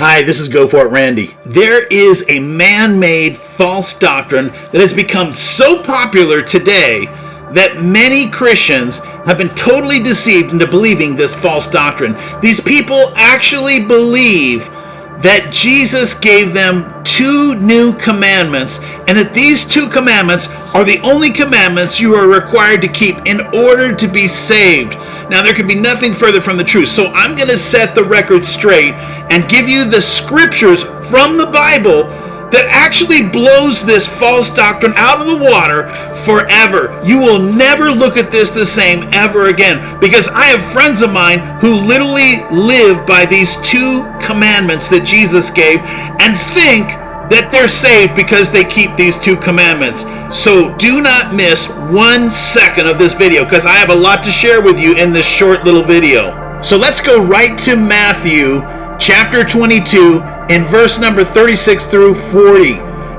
Hi, this is goforitRandy. There is a man-made false doctrine that has become so popular today that many Christians have been totally deceived into believing this false doctrine. These people actually believe that Jesus gave them 2 new commandments, and that these 2 commandments are the only commandments you are required to keep in order to be saved. Now, there could be nothing further from the truth, so I'm going to set the record straight and give you the scriptures from the Bible that actually blows this false doctrine out of the water forever. You will never look at this the same ever again, because I have friends of mine who literally live by these 2 commandments that Jesus gave and think that they're saved because they keep these 2 commandments. So do not miss 1 second of this video, because I have a lot to share with you in this short little video. So let's go right to Matthew chapter 22 in verse number 36 through 40.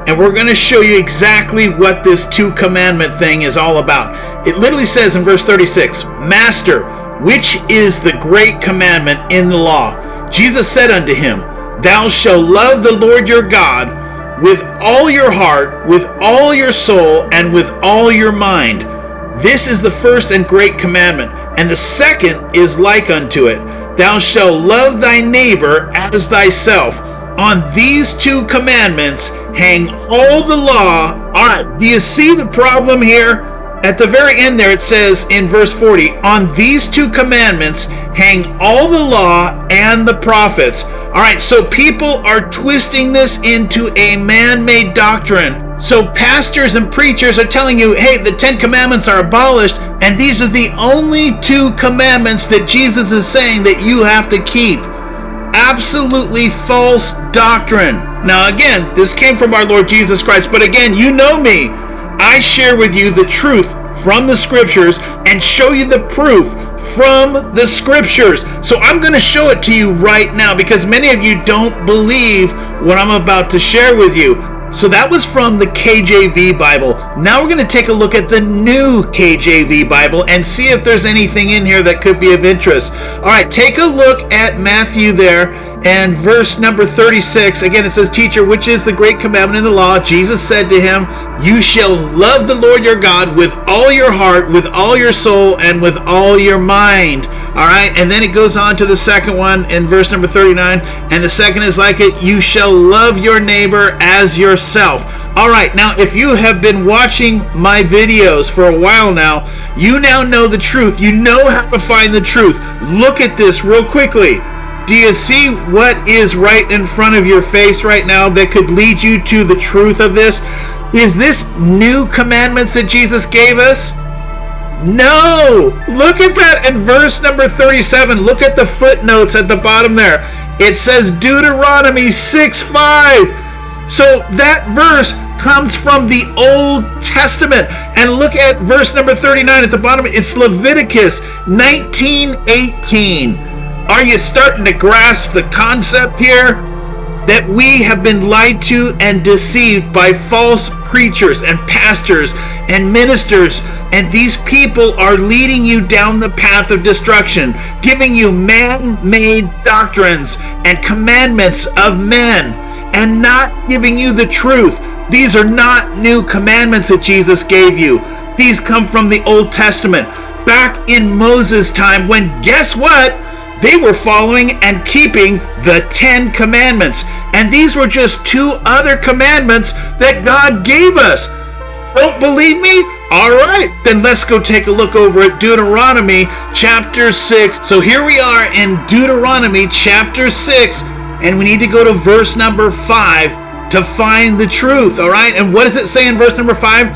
And we're going to show you exactly what this 2 commandment thing is all about. It literally says in verse 36, "Master, which is the great commandment in the law?" Jesus said unto him, "Thou shalt love the Lord your God with all your heart, with all your soul, and with all your mind. This is the first and great commandment. And the second is like unto it. Thou shalt love thy neighbor as thyself. On these 2 commandments hang all the law." All right, do you see the problem here? At the very end there it says in verse 40, "On these 2 commandments hang all the law and the prophets." All right, so people are twisting this into a man-made doctrine. So pastors and preachers are telling you, hey, the 10 commandments are abolished, and these are the only 2 commandments that Jesus is saying that you have to keep. Absolutely false doctrine. Now again, this came from our Lord Jesus Christ, but again, you know me. I share with you the truth from the scriptures and show you the proof from the scriptures. So I'm going to show it to you right now, because many of you don't believe what I'm about to share with you. So that was from the KJV Bible. Now we're going to take a look at the new KJV Bible and see if there's anything in here that could be of interest. All right, take a look at Matthew there and verse number 36. Again, it says, "Teacher, which is the great commandment in the law?" Jesus said to him, "You shall love the Lord your God with all your heart, with all your soul, and with all your mind." All right, and then it goes on to the second one in verse number 39. "And the second is like it, you shall love your neighbor as yourself." All right, now if you have been watching my videos for a while now, you now know the truth. You know how to find the truth. Look at this real quickly. Do you see what is right in front of your face right now that could lead you to the truth of this? Is this new commandments that Jesus gave us? No! Look at that in verse number 37. Look at the footnotes at the bottom there. It says Deuteronomy 6:5. So that verse comes from the Old Testament. And look at verse number 39 at the bottom. It's Leviticus 19:18. Are you starting to grasp the concept here? That we have been lied to and deceived by false preachers and pastors and ministers, and these people are leading you down the path of destruction, giving you man-made doctrines and commandments of men, and not giving you the truth. These are not new commandments that Jesus gave you. These come from the Old Testament, back in Moses' time, when guess what? They were following and keeping the 10 commandments. And these were just 2 other commandments that God gave us. Don't believe me? All right, then let's go take a look over at Deuteronomy chapter 6. So here we are in Deuteronomy chapter 6, and we need to go to verse number 5 to find the truth, all right? And what does it say in verse number 5?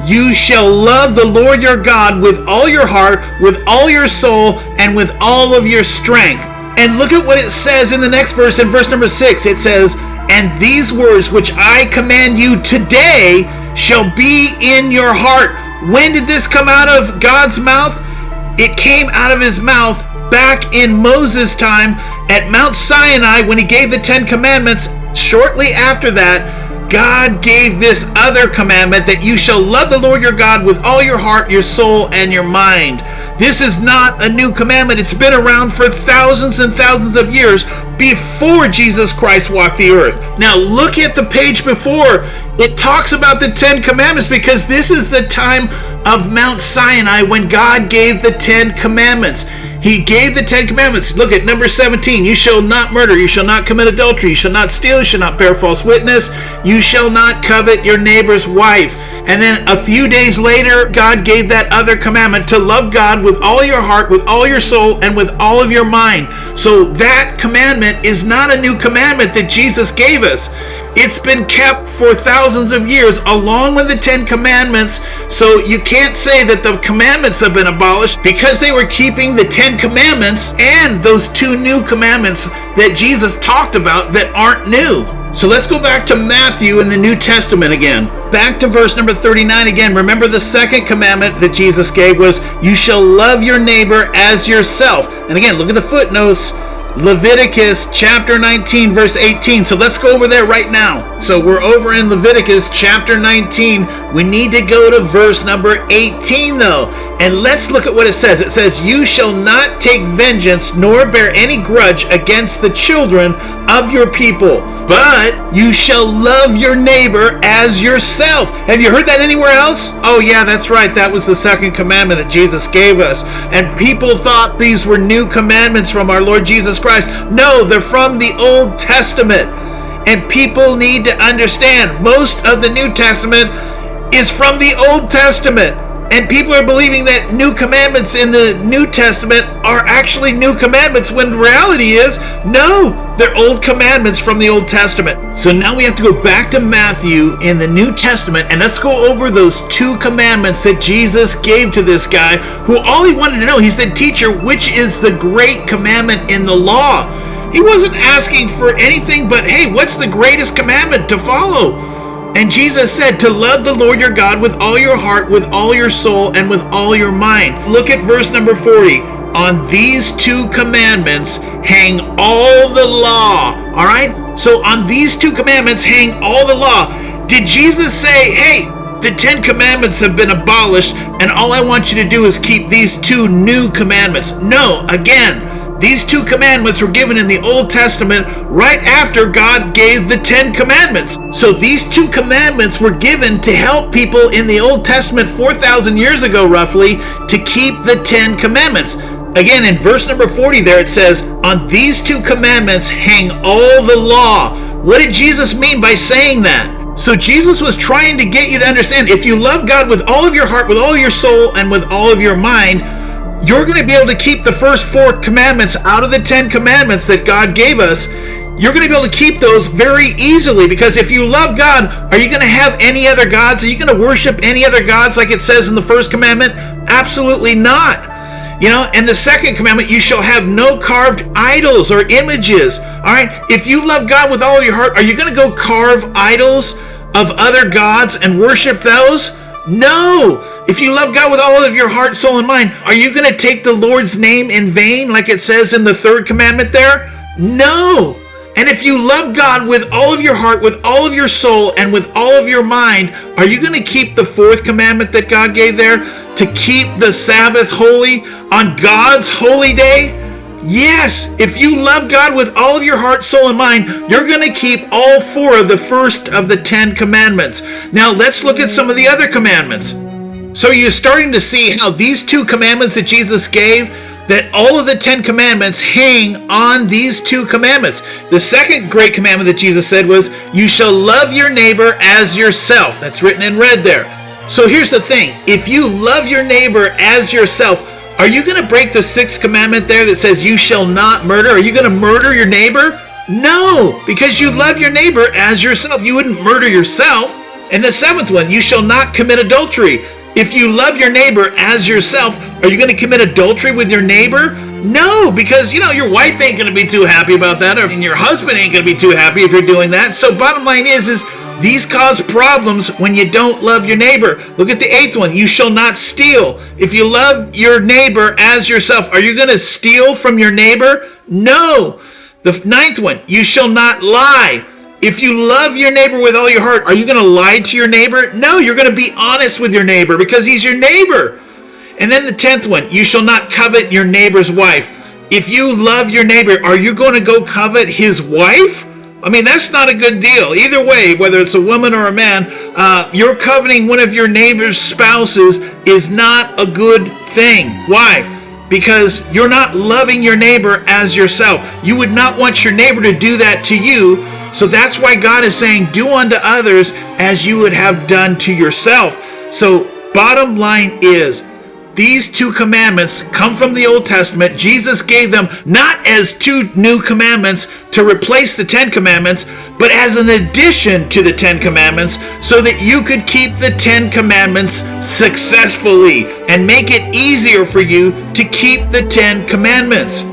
"You shall love the Lord your God with all your heart, with all your soul, and with all of your strength." And look at what it says in the next verse, in verse number 6. It says, "And these words which I command you today shall be in your heart." When did this come out of God's mouth? It came out of his mouth back in Moses' time at Mount Sinai when he gave the 10 commandments. Shortly after that, God gave this other commandment, that you shall love the Lord your God with all your heart, your soul, and your mind. This is not a new commandment. It's been around for thousands and thousands of years before Jesus Christ walked the earth. Now look at the page before. It talks about the 10 commandments, because this is the time of Mount Sinai when God gave the 10 commandments. He gave the 10 commandments. Look at number 17. You shall not murder. You shall not commit adultery. You shall not steal. You shall not bear false witness. You shall not covet your neighbor's wife. And then a few days later, God gave that other commandment, to love God with all your heart, with all your soul, and with all of your mind. So that commandment is not a new commandment that Jesus gave us. It's been kept for thousands of years along with the 10 commandments. So you can't say that the commandments have been abolished, because they were keeping the 10 commandments and those 2 new commandments that Jesus talked about that aren't new. So let's go back to Matthew in the New Testament again. Back to verse number 39 again. Remember, the second commandment that Jesus gave was, you shall love your neighbor as yourself. And again, look at the footnotes. Leviticus chapter 19 verse 18. So let's go over there right now. So we're over in Leviticus chapter 19. We need to go to verse number 18 though. And let's look at what it says. It says, you shall not take vengeance nor bear any grudge against the children of your people, but you shall love your neighbor as yourself. Have you heard that anywhere else? Oh yeah, that's right. That was the second commandment that Jesus gave us. And people thought these were new commandments from our Lord Jesus Christ. No, they're from the Old Testament. And people need to understand, most of the New Testament is from the Old Testament. And people are believing that new commandments in the New Testament are actually new commandments, when the reality is, no, they're old commandments from the Old Testament. So now we have to go back to Matthew in the New Testament, and let's go over those 2 commandments that Jesus gave to this guy, who all he wanted to know, he said, teacher, which is the great commandment in the law? He wasn't asking for anything but, hey, what's the greatest commandment to follow? And Jesus said, to love the Lord your God with all your heart, with all your soul, and with all your mind. Look at verse number 40. On these 2 commandments hang all the law. All right? So on these 2 commandments hang all the law. Did Jesus say, hey, the 10 commandments have been abolished, and all I want you to do is keep these 2 new commandments? No, again, these 2 commandments were given in the Old Testament right after God gave the 10 commandments. So these 2 commandments were given to help people in the Old Testament 4,000 years ago, roughly, to keep the 10 commandments. Again, in verse number 40 there it says, on these 2 commandments hang all the law. What did Jesus mean by saying that? So Jesus was trying to get you to understand, if you love God with all of your heart, with all your soul, and with all of your mind, you're going to be able to keep the first 4 commandments out of the 10 commandments that God gave us. You're going to be able to keep those very easily, because if you love God, are you going to have any other gods? Are you going to worship any other gods like it says in the first commandment? Absolutely not. You know, and the second commandment, you shall have no carved idols or images. All right, if you love God with all of your heart, are you going to go carve idols of other gods and worship those? No. If you love God with all of your heart, soul, and mind, are you going to take the Lord's name in vain like it says in the 3rd commandment there? No. And if you love God with all of your heart, with all of your soul, and with all of your mind, are you going to keep the 4th commandment that God gave there, to keep the Sabbath holy on God's holy day? Yes, if you love God with all of your heart, soul, and mind, you're going to keep all 4 of the first of the 10 commandments. Now let's look at some of the other commandments. So you're starting to see how these 2 commandments that Jesus gave, that all of the 10 commandments hang on these 2 commandments. The second great commandment that Jesus said was, you shall love your neighbor as yourself. That's written in red there. So here's the thing. If you love your neighbor as yourself, are you going to break the 6th commandment there that says you shall not murder? Are you going to murder your neighbor? No, because you love your neighbor as yourself. You wouldn't murder yourself. And the 7th one, you shall not commit adultery. If you love your neighbor as yourself, are you going to commit adultery with your neighbor? No, because, your wife ain't going to be too happy about that, and your husband ain't going to be too happy if you're doing that. So bottom line is these cause problems when you don't love your neighbor. Look at the 8th one. You shall not steal. If you love your neighbor as yourself, are you going to steal from your neighbor? No. The 9th one. You shall not lie. If you love your neighbor with all your heart, are you going to lie to your neighbor? No, you're going to be honest with your neighbor because he's your neighbor. And then the 10th one, you shall not covet your neighbor's wife. If you love your neighbor, are you going to go covet his wife? I mean, that's not a good deal. Either way, whether it's a woman or a man, you're coveting one of your neighbor's spouses is not a good thing. Why? Because you're not loving your neighbor as yourself. You would not want your neighbor to do that to you. So that's why God is saying, do unto others as you would have done to yourself. So bottom line is, these 2 commandments come from the Old Testament. Jesus gave them not as 2 new commandments to replace the 10 commandments, but as an addition to the 10 commandments so that you could keep the 10 commandments successfully and make it easier for you to keep the 10 commandments.